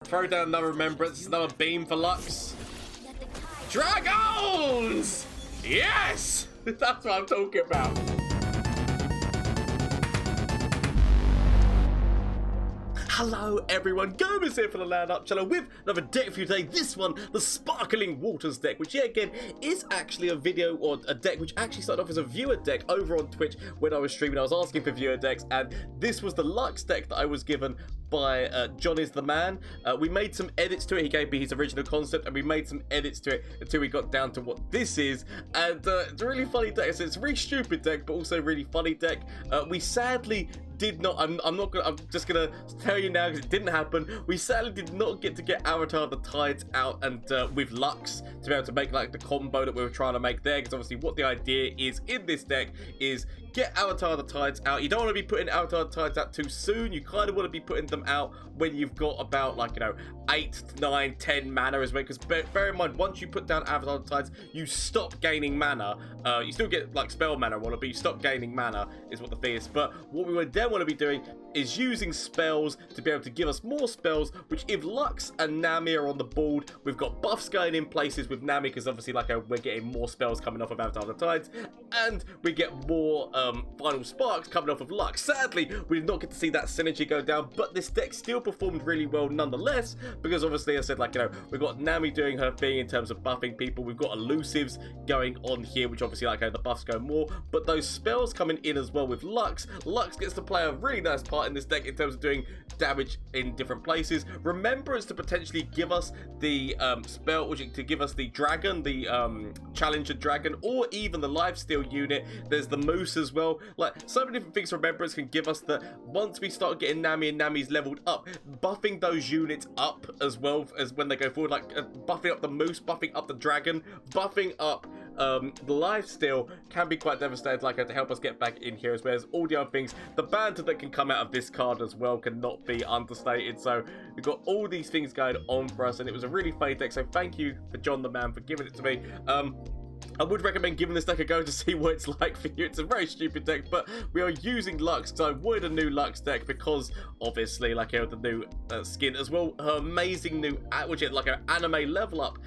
Throw down another remembrance, another beam for Lux. Dragons! Yes! That's what I'm talking about. Hello everyone, Gomez here for the LAN Up channel with another deck for you today. This one, the Sparkling Waters deck, which yet again is actually a video or a deck which actually started off as a viewer deck over on Twitch when I was streaming. I was asking for viewer decks, and this was the Lux deck that I was given by John is the Man. We made some edits to it. He gave me his original concept, and we made some edits to it until we got down to what this is. And it's a really funny deck. So it's a really stupid deck, but also a really funny deck. We sadly did not. I'm just gonna tell you now because it didn't happen. We sadly did not get to get Avatar the Tides out and with Lux to be able to make like the combo that we were trying to make there. Because obviously, what the idea is in this deck is get Avatar the Tides out. You don't want to be putting Avatar the Tides out too soon. You kind of want to be putting them out when you've got about, like, you know, 8, 9, 10 mana as well. Because bear in mind, once you put down Avatar the Tides, you stop gaining mana. You still get like spell mana, but you stop gaining mana is what the thing is. But what we would then want to be doing is using spells to be able to give us more spells, which if Lux and Nami are on the board, we've got buffs going in places with Nami, because obviously like we're getting more spells coming off of Avatar the Tides, and we get more final sparks coming off of Lux. Sadly, we did not get to see that synergy go down, but this deck still performed really well nonetheless, because obviously I said, like, you know, we've got Nami doing her thing in terms of buffing people, we've got elusives going on here, which obviously, like, the buffs go more, but those spells coming in as well with Lux. Lux gets to play a really nice part in this deck in terms of doing damage in different places. Remembrance to potentially give us the spell, which to give us the dragon, the challenger dragon, or even the lifesteal unit. There's the moose as well. Like, so many different things Remembrance can give us that once we start getting Nami and Nami's leveled up, buffing those units up as well as when they go forward, like buffing up the moose, buffing up the dragon, buffing up the lifesteal can be quite devastating, like to help us get back in here, as well as all the other things. The banter that can come out of this card as well cannot be understated. So we've got all these things going on for us, and it was a really funny deck. So thank you for John the Man for giving it to me. I would recommend giving this deck a go to see what it's like for you. It's a very stupid deck, but we are using Lux, so I wanted a new Lux deck because obviously, like, the new skin as well. Her amazing new, which is like an anime level up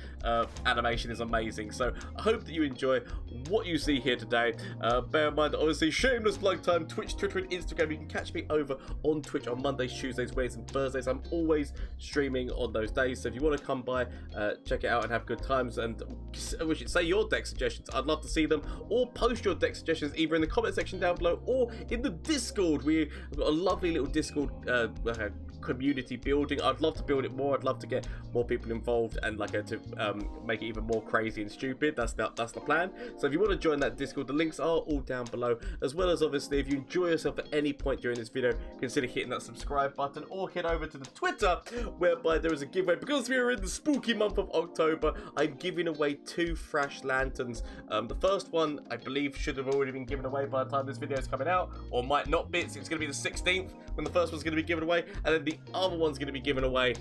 animation is amazing. So I hope that you enjoy what you see here today. Bear in mind, obviously, shameless plug time, Twitch, Twitter, and Instagram. You can catch me over on Twitch on Mondays, Tuesdays, Wednesdays, and Thursdays. I'm always streaming on those days, so if you want to come by, check it out and have good times, and we should say your deck suggestions. I'd love to see them, or post your deck suggestions either in the comment section down below or in the Discord. We've got a lovely little Discord community building. I'd love to build it more. I'd love to get more people involved and like to make it even more crazy and stupid. That's the plan. So if you want to join that Discord, the links are all down below, as well as obviously if you enjoy yourself at any point during this video, consider hitting that subscribe button, or head over to the Twitter, whereby there is a giveaway. Because we are in the spooky month of October, I'm giving away 2 Thrash Lanterns. The first one I believe should have already been given away by the time this video is coming out, or might not be. It's going to be the 16th when the first one's going to be given away, and then the other one's going to be given away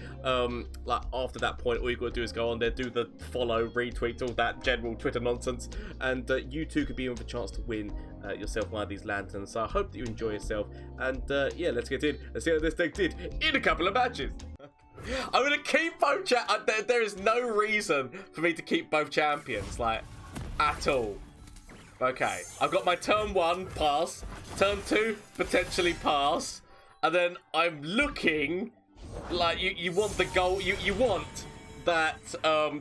like after that point. All you got to do is go on there, do the follow, retweet, all that general Twitter nonsense, and you too could be in with a chance to win yourself one of these lanterns. So I hope that you enjoy yourself, and yeah, let's get in. Let's see how this deck did in a couple of matches. I'm going to keep both there is no reason for me to keep both champions, like, at all. Okay, I've got my turn 1 pass, turn 2 potentially pass, and then I'm looking like you want the goal, you want that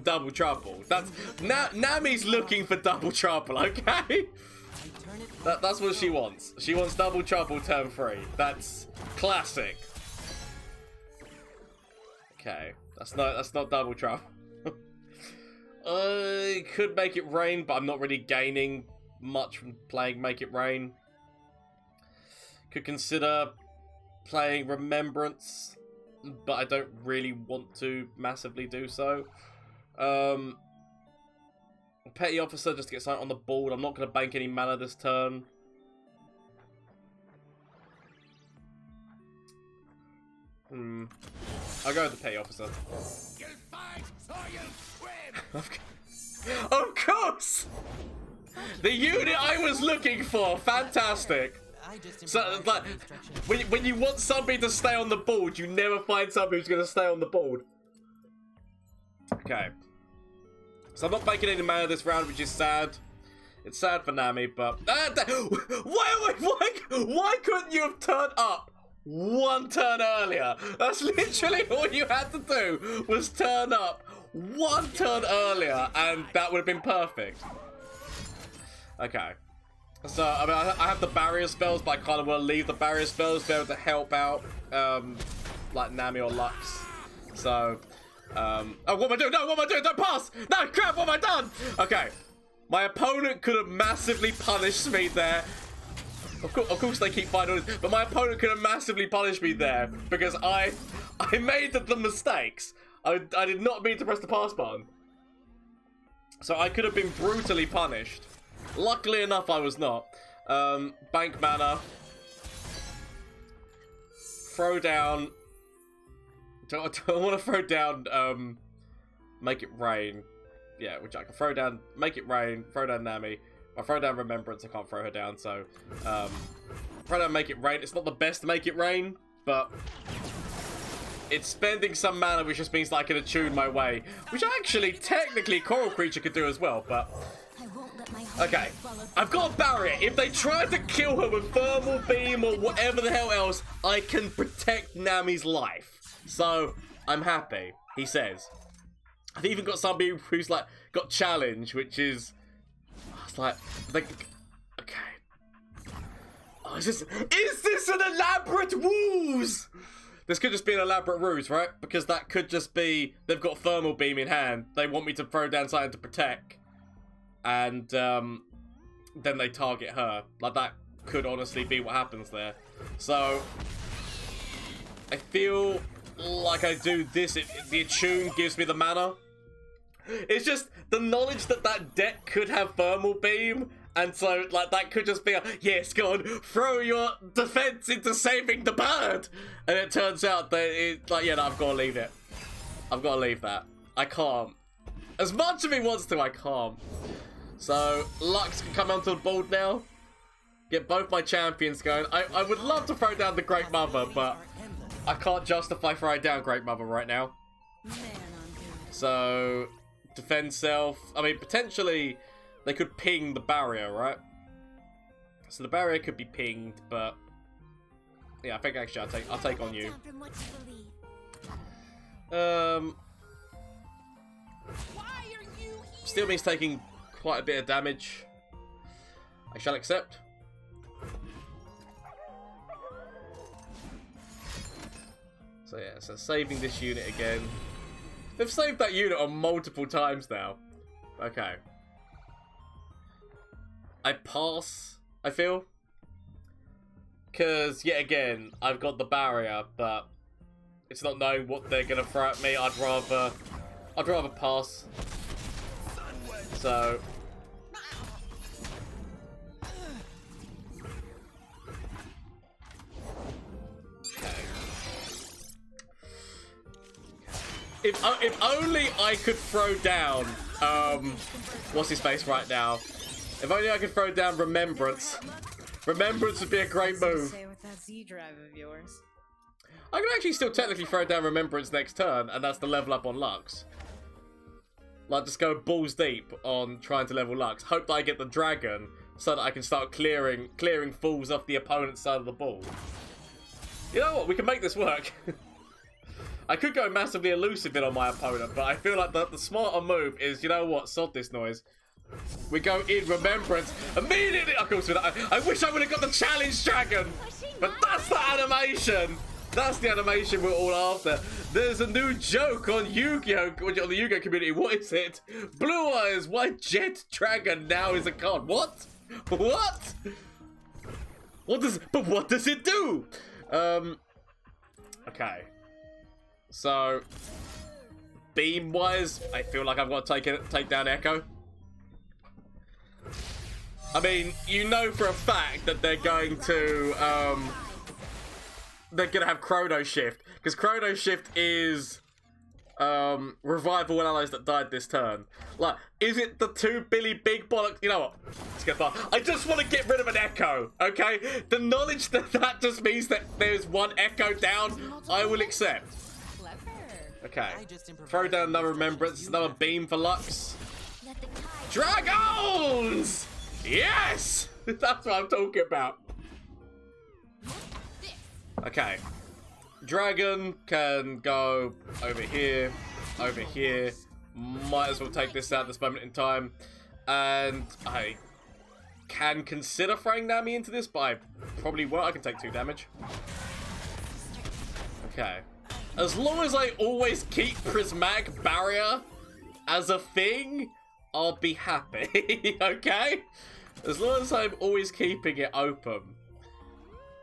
double trouble. That's Nami's looking for double trouble, okay? That's what she wants. She wants double trouble turn 3. That's classic. Okay, that's not double trouble. I could make it rain, but I'm not really gaining much from playing Make It Rain. Could consider playing Remembrance, but I don't really want to massively do so. Petty Officer just to get something on the board. I'm not going to bank any mana this turn. I'll go with the Petty Officer. You fight or you swim. Of course! The unit I was looking for! Fantastic! So, like, when you want somebody to stay on the board, you never find somebody who's going to stay on the board. Okay. So I'm not making any mana this round, which is sad. It's sad for Nami, but... why couldn't you have turned up one turn earlier? That's literally all you had to do, was turn up one turn earlier, and that would have been perfect. Okay. So, I mean, I have the barrier spells, but I kind of want to leave the barrier spells to be able to help out, like Nami or Lux. So, oh, what am I doing? No, what am I doing? Don't pass! No, crap, what have I done? Okay. My opponent could have massively punished me there. Of course they keep finding this, but my opponent could have massively punished me there because I made the mistakes. I did not mean to press the pass button. So I could have been brutally punished. Luckily enough, I was not. Bank mana. Throw down. Do I want to throw down, make it rain? Yeah, which I can throw down, make it rain, throw down Nami. I throw down Remembrance, I can't throw her down, so... throw down Make It Rain. It's not the best to Make It Rain, but... it's spending some mana, which just means that I can attune my way. Which actually, technically, Coral Creature could do as well, but... okay, I've got a barrier. If they try to kill her with Thermal Beam or whatever the hell else, I can protect Nami's life. So, I'm happy, he says. I've even got somebody who's, like, got Challenge, which is... it's like okay. Oh, is this an elaborate ruse? This could just be an elaborate ruse, right? Because that could just be... they've got Thermal Beam in hand. They want me to throw down something to protect. And, then they target her. Like, that could honestly be what happens there. So... I feel like I do this. The attune gives me the mana. It's just the knowledge that that deck could have Thermal Beam. And so, like, that could just be a, yes, go on, throw your defense into saving the bird. And it turns out that it's like, yeah, no, I've got to leave it. I've got to leave that. I can't. As much as he wants to, I can't. So, Lux can come onto the board now. Get both my champions going. I would love to throw down the Great Mother, but I can't justify throwing down Great Mother right now. So, defend self. I mean, potentially, they could ping the barrier, right? So the barrier could be pinged, but... yeah, I think actually I'll take on you. Still means taking quite a bit of damage. I shall accept. So yeah, so saving this unit again. They've saved that unit on multiple times now. Okay. I pass, I feel. Because, yet again, I've got the barrier, but it's not knowing what they're going to throw at me. I'd rather pass. So... If only I could throw down, what's his face right now? If only I could throw down Remembrance. Remembrance would be a great move. I can actually still technically throw down Remembrance next turn, and that's the level up on Lux. Like, just go balls deep on trying to level Lux. Hope that I get the dragon, so that I can start clearing fools off the opponent's side of the ball. You know what? We can make this work. I could go massively elusive in on my opponent, but I feel like the smarter move is, you know what, sod this noise. We go in Remembrance immediately. Of course, I wish I would have got the challenge dragon, but that's the animation. That's the animation we're all after. There's a new joke on Yu-Gi-Oh! On the Yu-Gi-Oh! Community. What is it? Blue Eyes, why Jet Dragon now is a card? What? What? What does it do? Okay. So, beam-wise, I feel like I've got to take down Ekko. I mean, you know for a fact that they're going to have Chrono Shift, because Chrono Shift is revival allies that died this turn. Like, is it the 2 Billy Big Bollocks? You know what? Let's get far. I just want to get rid of an Ekko, okay? The knowledge that that just means that there's 1 Ekko down, I will accept. Okay. Throw down another remembrance, another beam for Lux. Dragons! Yes! That's what I'm talking about. Okay. Dragon can go over here, over here. Might as well take this out at this moment in time. And I can consider throwing Nami into this, but I probably won't. I can take 2 damage. Okay. As long as I always keep Prismatic Barrier as a thing, I'll be happy. Okay? As long as I'm always keeping it open.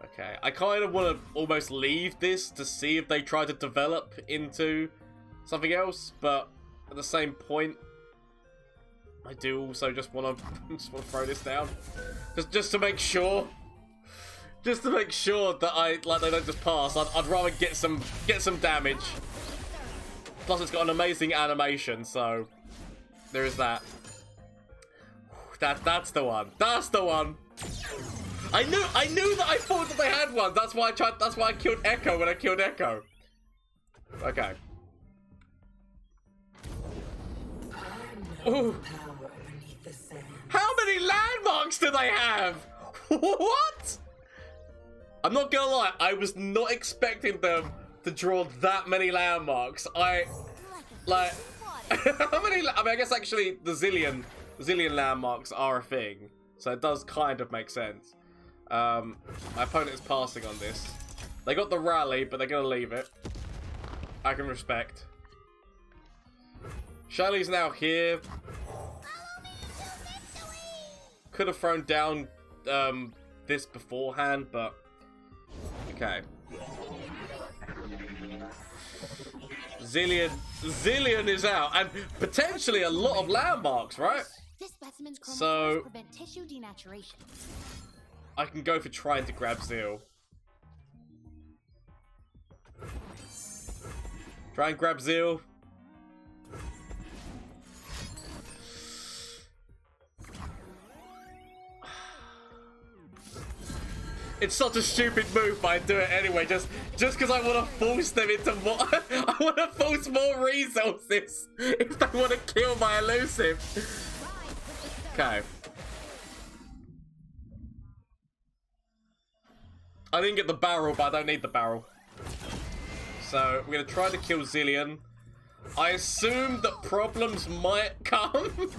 Okay, I kind of want to almost leave this to see if they try to develop into something else, but at the same point, I do also just want to throw this down, just to make sure, that they don't just pass. I'd rather get some damage. Plus, it's got an amazing animation, so there is that. That's the one. That's the one. I knew that I thought that they had one. That's why I killed Ekko when I killed Ekko. Okay. Ooh. How many landmarks do they have? What? I'm not gonna lie, I was not expecting them to draw that many landmarks. How many? I mean, I guess actually the Zilean landmarks are a thing, so it does kind of make sense. My opponent is passing on this. They got the rally, but they're gonna leave it. I can respect. Shelly's now here. Could have thrown down this beforehand, but okay. Zilean is out, and potentially a lot of landmarks, right? So prevent tissue denaturation. I can go for trying to grab Zeal. Try and grab Zeal. It's such a stupid move, but I do it anyway, just because I want to force them into more. I want to force more resources if they want to kill my elusive. Okay. I didn't get the barrel, but I don't need the barrel. So we're gonna try to kill Zilean. I assume that problems might come,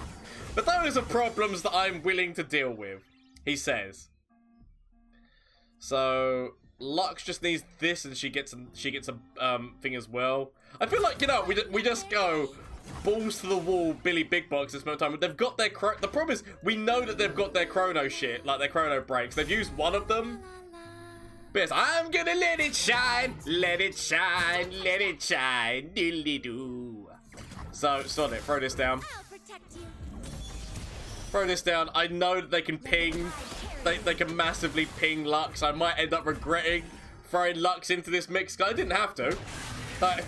but those are problems that I'm willing to deal with. He says. So Lux just needs this, and she gets a thing as well. I feel like, you know, we just go balls to the wall, Billy Big Box this moment in time. They've got their the problem is we know that they've got their chrono shit, like their chrono breaks. They've used one of them. But yes, I'm gonna let it shine, let it shine, let it shine, dilly doo. So sod it, throw this down. Throw this down. I know that they can ping. They can massively ping Lux. I might end up regretting throwing Lux into this mix, because I didn't have to. But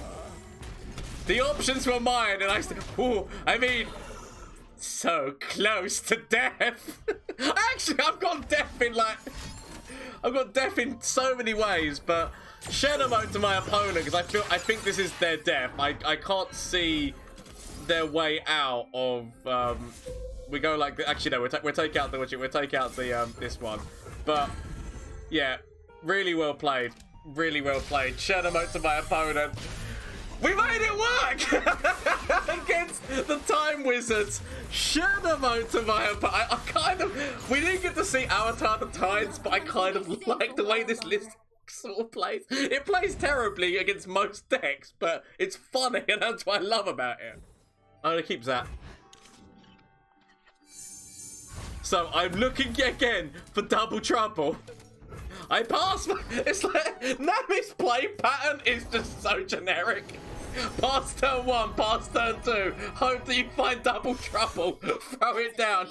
the options were mine, and I mean, so close to death. Actually, I've got death in so many ways, but Shadow Mode to my opponent, because I think this is their death. I can't see their way out of. We go like the, actually no, we'll take out the this one, but yeah, really well played, Shadow Mode to my opponent. We made it work against the Time Wizards. Shadow Mode to my opponent. We didn't get to see Avatar the Tides, but I kind of like the way this list sort of plays. It plays terribly against most decks, but it's funny, and that's what I love about it. I'm gonna keep that. So I'm looking again for double trouble. I pass. It's like Nami's play pattern is just so generic. Pass turn 1, pass turn 2. Hope that you find double trouble. Throw it down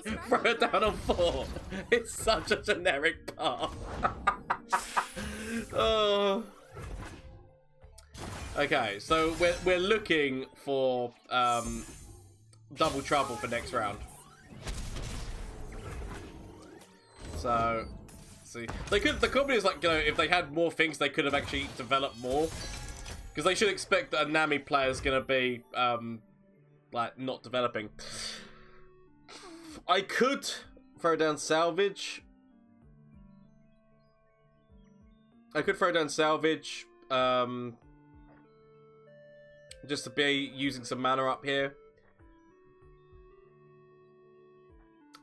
on 4. It's such a generic path. Oh. Okay, so we're looking for double trouble for next round. So, see, they could. The company is like, you know, if they had more things, they could have actually developed more. Because they should expect that a Nami player is gonna be like not developing. I could throw down salvage. I could throw down salvage. Just to be using some mana up here.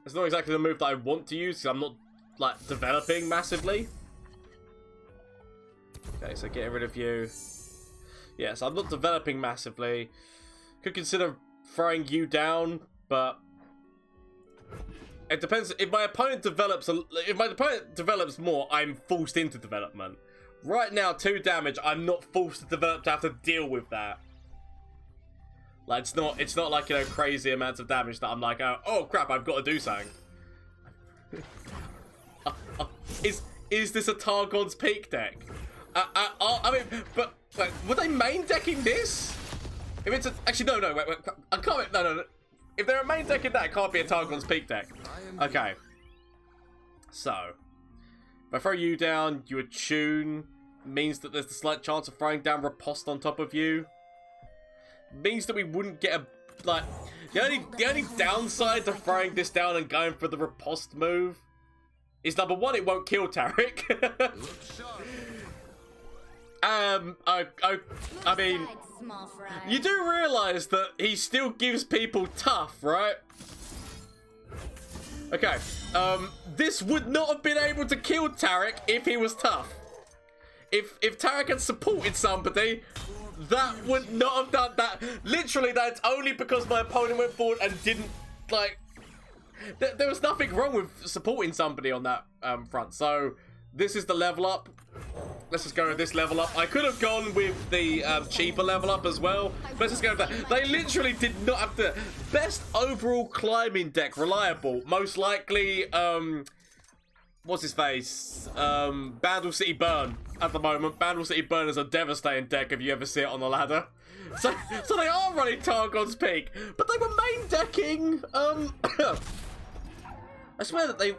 It's not exactly the move that I want to use because I'm not like developing massively. Okay, so getting rid of you. Yes, I'm not developing massively. Could consider throwing you down, but it depends. If my opponent develops, more, I'm forced into development. Right now, 2 damage. I'm not forced to develop to have to deal with that. Like it's not like, you know, crazy amounts of damage that I'm like, oh crap, I've got to do something. Is this a Targon's Peak deck? I mean, but like, were they main decking this? If it's actually no, wait, I can't. No. If they're a main decking that, it can't be a Targon's Peak deck. Okay. So, if I throw you down, you attune, means that there's a slight chance of throwing down Riposte on top of you. Means that we wouldn't get a like the only downside to throwing this down and going for the Riposte move is number one, it won't kill Tarek. I mean, you do realise that he still gives people tough, right? Okay, this would not have been able to kill Tarek if he was tough. If Tarek had supported somebody, that would not have done that. Literally, that's only because my opponent went forward and didn't, like... There was nothing wrong with supporting somebody on that front. So, this is the level up. Let's just go with this level up. I could have gone with the cheaper level up as well. Let's just go with that. They literally did not have the best overall climbing deck. Reliable. Most likely, what's his face? Bandle City Burn at the moment. Bandle City Burn is a devastating deck if you ever see it on the ladder. So they are running Targon's Peak, but they were main decking. I swear that they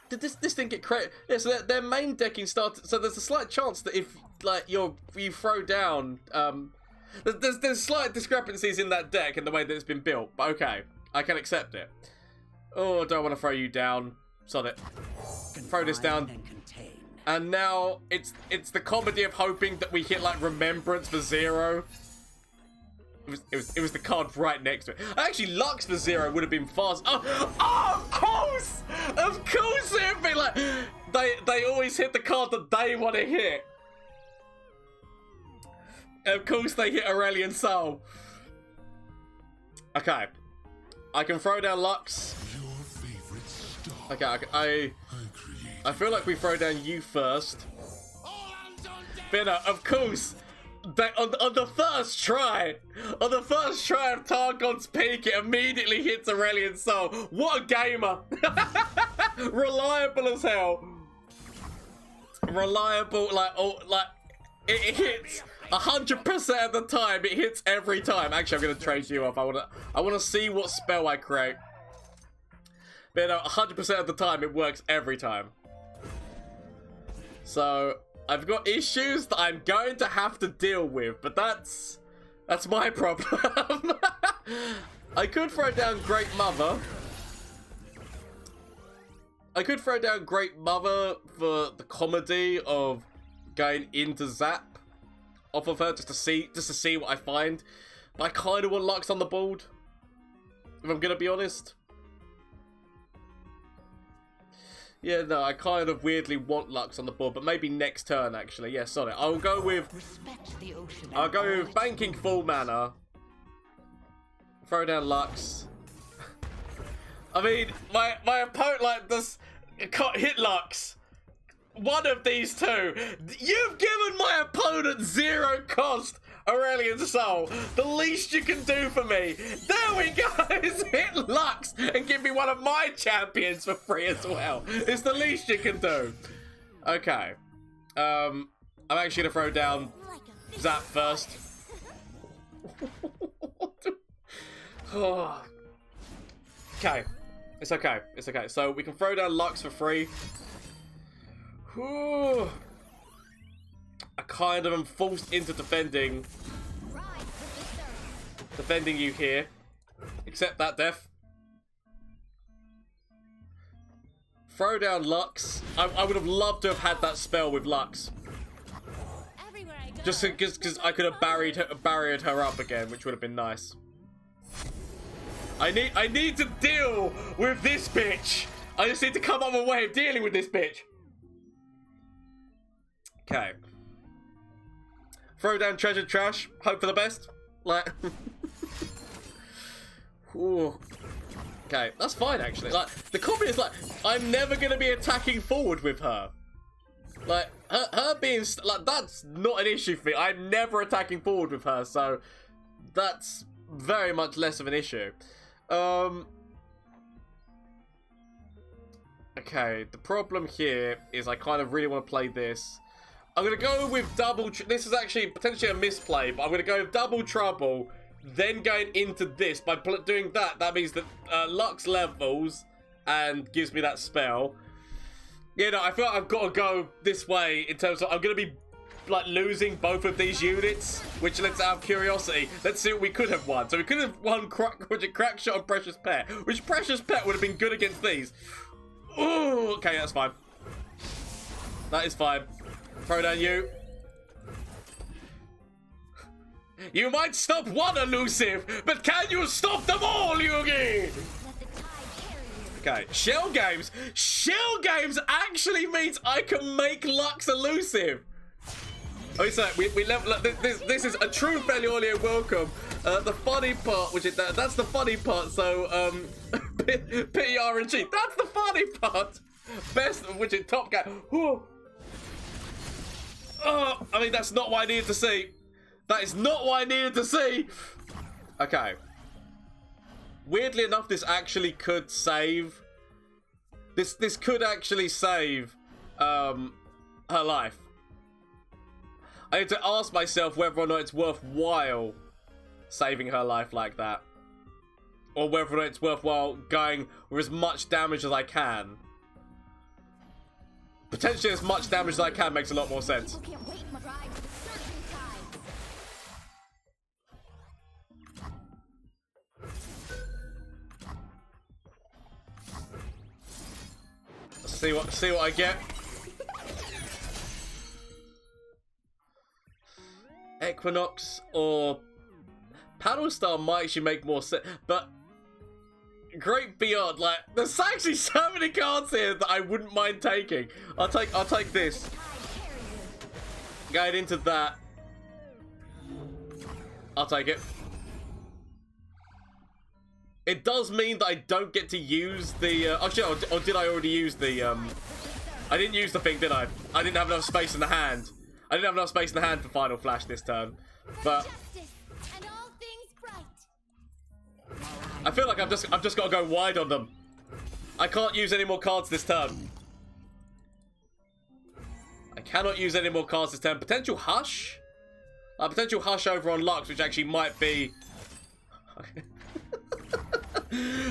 did this didn't get credit. Yeah, so their main decking started. So there's a slight chance that if like you throw down, there's slight discrepancies in that deck and the way that it's been built. But okay, I can accept it. Oh, I don't want to throw you down. Sod it. Throw this down. And now it's the comedy of hoping that we hit like Remembrance for 0. It was the card right next to it. Actually, Lux for 0 would have been fast. Oh, of course! Of course it'd be like they always hit the card that they want to hit. Of course they hit Aurelian Soul. Okay. I can throw down Lux. Okay, I feel like we throw down you first. But no, of course, on the first try of Targon's Peak, it immediately hits Aurelian Soul. What a gamer! Reliable as hell. Reliable, it hits 100% of the time. It hits every time. Actually, I'm gonna trade you off. I wanna see what spell I create. But 100% of the time, it works every time. So, I've got issues that I'm going to have to deal with, but that's my problem. I could throw down Great Mother. I could throw down Great Mother for the comedy of going into Zap off of her just to see what I find. But I kind of want Lux on the board, if I'm gonna be honest. Yeah, no, I kind of weirdly want Lux on the board, but maybe next turn, actually. Yeah, sorry. I'll go with banking full mana. Throw down Lux. I mean, my opponent like this can't hit Lux. One of these two. You've given my opponent 0 cost Aurelian Soul. The least you can do for me. There we go. Is hit Lux and give me one of my champions for free as well. It's the least you can do. Okay. I'm actually gonna throw down Zap first. Oh. Okay. It's okay. It's okay. So we can throw down Lux for free. Whew. I kind of am forced into defending you here. Accept that, Def. Throw down Lux. I would have loved to have had that spell with Lux. Just because I could have barriered her up again, which would have been nice. I need to deal with this bitch. I just need to come up with a way of dealing with this bitch. Okay. Throw down treasure trash. Hope for the best. Like. Ooh. Okay, that's fine actually. Like the comment is like, I'm never gonna be attacking forward with her. Like her being like, that's not an issue for me. I'm never attacking forward with her, so that's very much less of an issue. Okay, the problem here is I kind of really want to play this. I'm going to go with double... This is actually potentially a misplay, but I'm going to go with double trouble, then going into this. By doing that, that means that Lux levels and gives me that spell. You know, I feel like I've got to go this way in terms of... I'm going to be like losing both of these units, which let's out of curiosity, let's see what we could have won. So we could have won crack shot on Precious Pet, which Precious Pet would have been good against these. Ooh, okay, that's fine. That is fine. Throw down you. You might stop one elusive, but can you stop them all, Yugi? Okay, shell games. Shell games actually means I can make Lux elusive. Okay, so we level. This is a true Feliolio welcome. The funny part, which is that's the funny part. So pity RNG. That's the funny part. Best, which is top guy. Oh, I mean that's not what I needed to see. That is not what I needed to see. Okay. Weirdly enough, this actually could save. This could actually save her life. I need to ask myself whether or not it's worthwhile saving her life like that. Or whether or not it's worthwhile going with as much damage as I can. Potentially as much damage as I can makes a lot more sense. See what I get. Equinox or Paddle Star might actually make more sense, but Great Beyond, like there's actually so many cards here that I wouldn't mind taking. I'll take this. Going into that. I'll take it. It does mean that I don't get to use the oh shit, or did I already use the I didn't use the thing, did I? I didn't have enough space in the hand. I didn't have enough space in the hand for Final Flash this turn, but I feel like I've just got to go wide on them. I can't use any more cards this turn. I cannot use any more cards this turn. Potential Hush? Potential Hush over on Lux, which actually might be...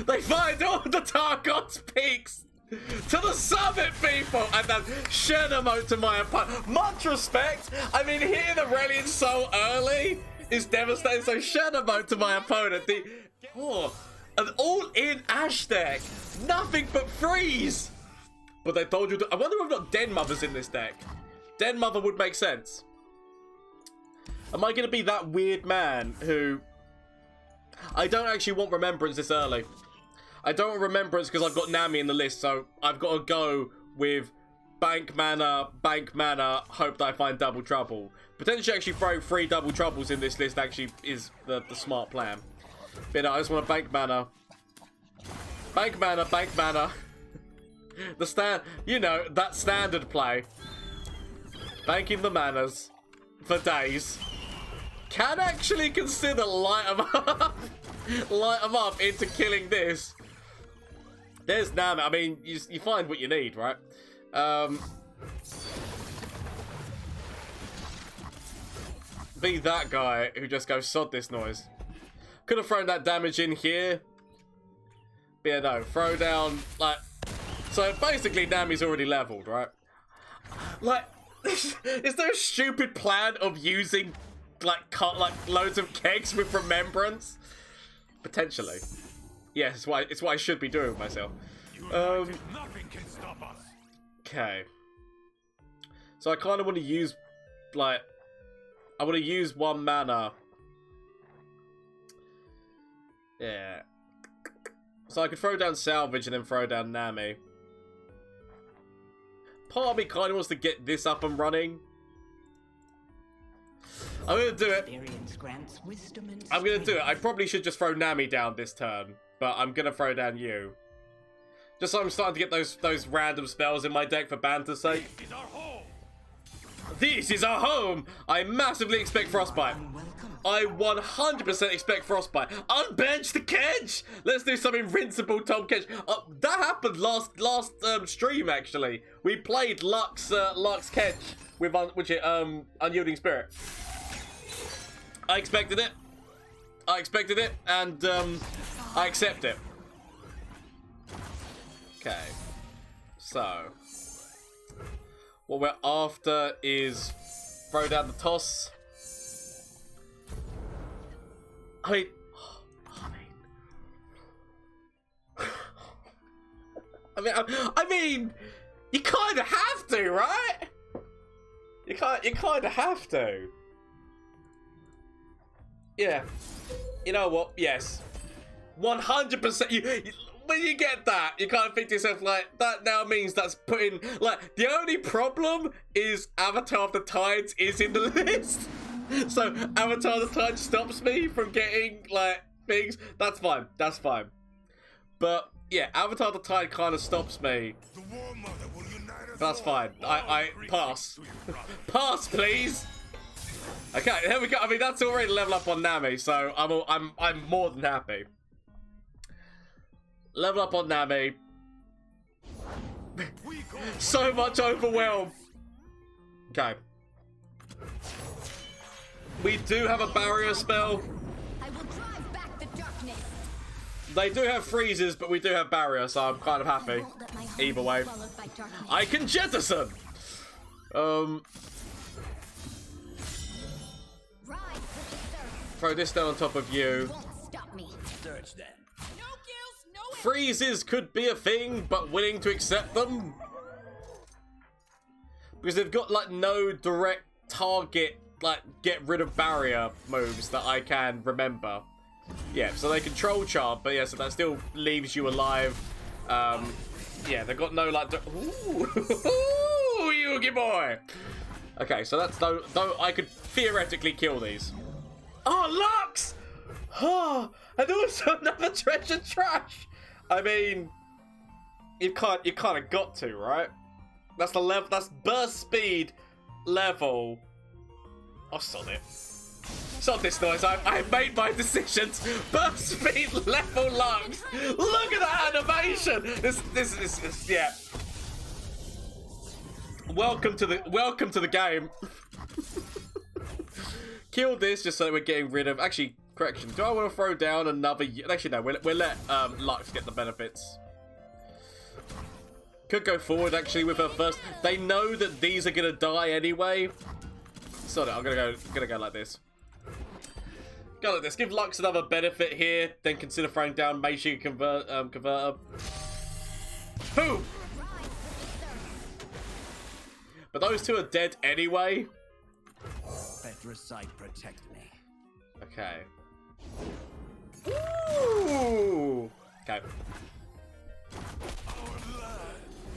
They find all the Targon's peaks to the summit, people, and then Shadow Mode to my opponent. Much respect. I mean, here the Reliant so early is devastating. So Shadow Mode to my opponent. An all-in Ashe deck, nothing but freeze. But they told you to. I wonder if not Den Mother's in this deck. Den Mother would make sense. Am I going to be that weird man who? I don't actually want Remembrance this early. I don't want Remembrance because I've got Nami in the list, so I've got to go with bank mana, hope that I find Double Trouble. Potentially actually throwing 3 Double Troubles in this list actually is the smart plan. But no, I just want to bank mana. Bank mana. You know, that standard play. Banking the manas for days. Can actually consider light 'em up into killing this. There's Nami. I mean, you find what you need, right? be that guy who just goes, sod this noise. Could have thrown that damage in here. But yeah, no, throw down, like... So basically, Nami's already leveled, right? Like, is there a stupid plan of using, like loads of kegs with remembrance? Potentially. Yeah, it's what I should be doing with myself. Nothing can stop us. Okay. So I kind of want to use, like... I want to use 1 mana. Yeah. So I could throw down Salvage and then throw down Nami. Part of me kind of wants to get this up and running. I'm going to do it. I'm going to do it. I probably should just throw Nami down this turn. But I'm going to throw down you. Just so I'm starting to get those random spells in my deck for banter's sake. This is our home. This is our home! I massively expect Frostbite. I 100% expect Frostbite. Unbench the Kedge! Let's do some invincible Tom Kedge. That happened last stream, actually. We played Lux Kedge with Unyielding Spirit. I expected it. And I accept it. Okay. So... what we're after is throw down the toss. I mean, you kind of have to, right? You kind of have to. Yeah. You know what? Yes. 100%. When you get that, you kind of think to yourself, like, that now means that's putting, like, the only problem is Avatar of the Tides is in the list. So, Avatar of the Tides stops me from getting, like, things. That's fine. That's fine. But, yeah, Avatar of the Tide kind of stops me. That's fine. I pass. Pass, please. Okay, there we go. I mean, that's already level up on Nami, so I'm more than happy. Level up on Nami. So much overwhelm. Okay. We do have a barrier spell. I will drive back the darkness. They do have freezes, but we do have barrier, so I'm kind of happy. Either way. I can jettison. Throw this down on top of you. Search them. Freezes could be a thing, but willing to accept them. Because they've got, like, no direct target, like, get rid of barrier moves that I can remember. Yeah, so they control charm, but yeah, so that still leaves you alive. Yeah, they've got no, like, ooh, Yugi boy. Okay, so that's, though I could theoretically kill these. Oh, Lux! Oh, and also another treasure trash. I mean, you kind of got to, right? That's the level. That's burst speed level. Oh, sod it. Sod this noise. I've made my decisions. Burst speed level Lux. Look at that animation. This is yeah. Welcome to the game. Kill this just so that we're getting rid of. Actually. Correction, do I want to throw down another... Actually, no, we'll let Lux get the benefits. Could go forward, actually, with her first. They know that these are going to die anyway. Sorry, I'm going to go like this. Go like this. Give Lux another benefit here, then consider throwing down Meiji Converter. Boom! But those two are dead anyway. Better sight protect me. Okay. Ooh. Okay.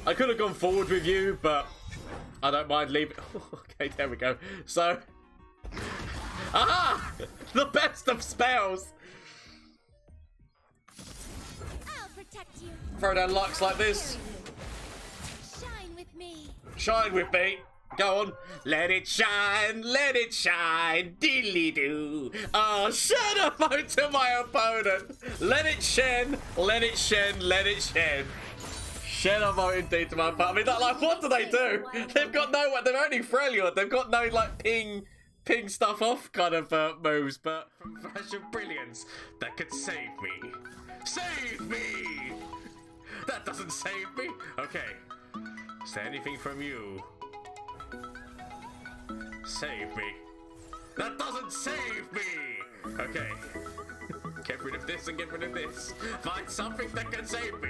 I could have gone forward with you, but I don't mind leaving. Okay, there we go. So, the best of spells. I'll protect you. Throw down Lux like this. Shine with me. Shine with me. Go on. Let it shine, diddly doo. Oh, shadow mode to my opponent. Let it shen, let it shen, let it shen. Shadow mode indeed to my opponent. I mean, like, what do? They've got no, they're only Freljord. They've got no, like, ping ping stuff off kind of moves, but from Flash of Brilliance, that could save me. Save me! That doesn't save me. Okay. Is there anything from you? Save me. That doesn't save me! Okay. Get rid of this and get rid of this. Find something that can save me.